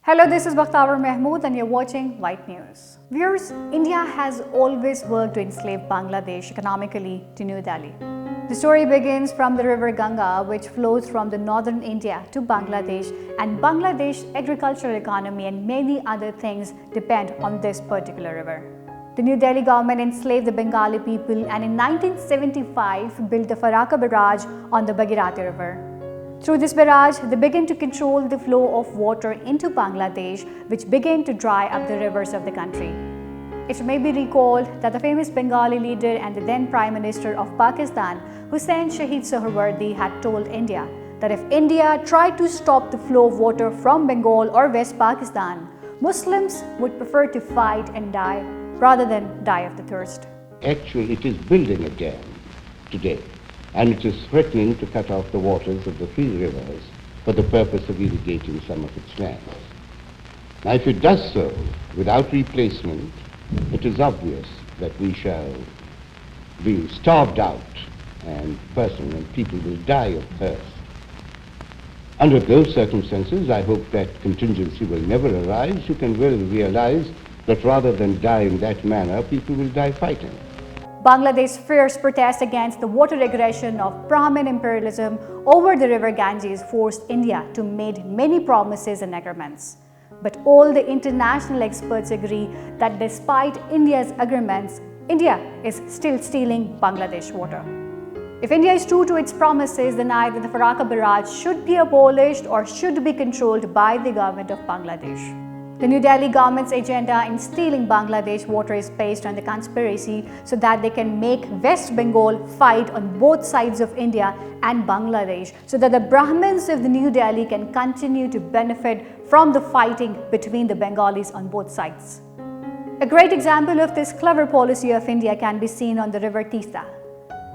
Hello, this is 𝐒𝐿𝐲𝐝 and you're watching White News. Viewers, India has always worked to enslave Bangladesh economically to New Delhi. The story begins from the river Ganga, which flows from the northern India to Bangladesh, and Bangladesh's agricultural economy and many other things depend on this particular river. The New Delhi government enslaved the Bengali people and in 1975 built the Farakka barrage on the Bhagirathi river. Through this barrage, they began to control the flow of water into Bangladesh, which began to dry up the rivers of the country. It may be recalled that the famous Bengali leader and the then Prime Minister of Pakistan, 𝐒𝐮𝐬𝐞𝐫𝐤𝐻 had told India that if India tried to stop the flow of water from Bengal or West Pakistan, Muslims would prefer to fight and die rather than die of the thirst. Actually, it is building a dam today, and it is threatening to cut off the waters of the three rivers for the purpose of irrigating some of its lands. Now, if it does so without replacement, it is obvious that we shall be starved out and people will die of thirst. Under those circumstances, I hope that contingency will never arise. You can well realize that rather than die in that manner, people will die fighting. Bangladesh's fierce protest against the water aggression of Brahmin imperialism over the river Ganges forced India to make many promises and agreements. But all the international experts agree that despite India's agreements, India is still stealing Bangladesh water. If India is true to its promises, then either the Farakka barrage should be abolished or should be controlled by the government of Bangladesh. The New Delhi government's agenda in stealing Bangladesh water is based on the conspiracy so that they can make West Bengal fight on both sides of India and Bangladesh so that the Brahmins of the New Delhi can continue to benefit from the fighting between the Bengalis on both sides. A great example of this clever policy of India can be seen on the river Teesta.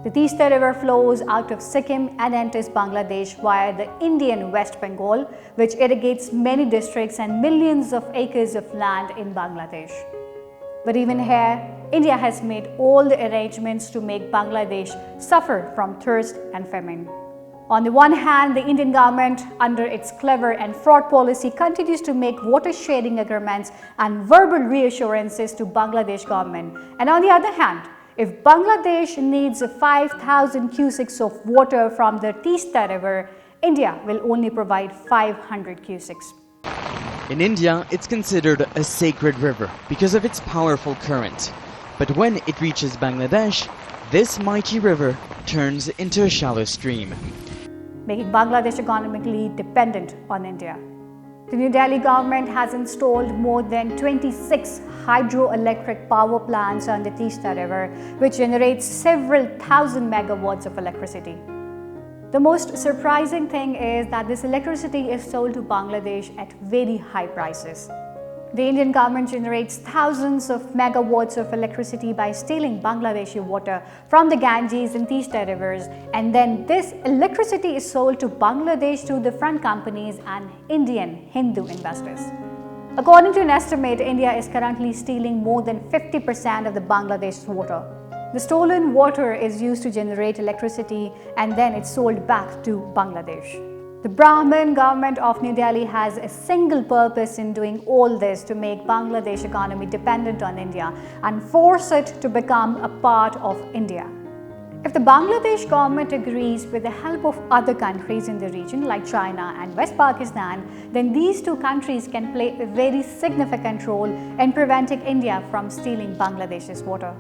The Teesta River flows out of Sikkim and enters Bangladesh via the Indian West Bengal, which irrigates many districts and millions of acres of land in Bangladesh. But even here, India has made all the arrangements to make Bangladesh suffer from thirst and famine. On the one hand, the Indian government, under its clever and fraud policy, continues to make water-sharing agreements and verbal reassurances to Bangladesh government. And on the other hand, if Bangladesh needs 5,000 cusics of water from the Teesta River, India will only provide 500 cusics. In India, it's considered a sacred river because of its powerful current. But when it reaches Bangladesh, this mighty river turns into a shallow stream, making Bangladesh economically dependent on India. The New Delhi government has installed more than 26 hydroelectric power plants on the Teesta River, which generates several thousand megawatts of electricity. The most surprising thing is that this electricity is sold to Bangladesh at very high prices. The Indian government generates thousands of megawatts of electricity by stealing Bangladeshi water from the Ganges and Teesta rivers, and then this electricity is sold to Bangladesh through the front companies and Indian Hindu investors. According to an estimate, India is currently stealing more than 50% of the Bangladesh's water. The stolen water is used to generate electricity and then it's sold back to Bangladesh. The Brahmin government of New Delhi has a single purpose in doing all this to make Bangladesh economy dependent on India and force it to become a part of India. If the Bangladesh government agrees with the help of other countries in the region like China and West Pakistan, then these two countries can play a very significant role in preventing India from stealing Bangladesh's water.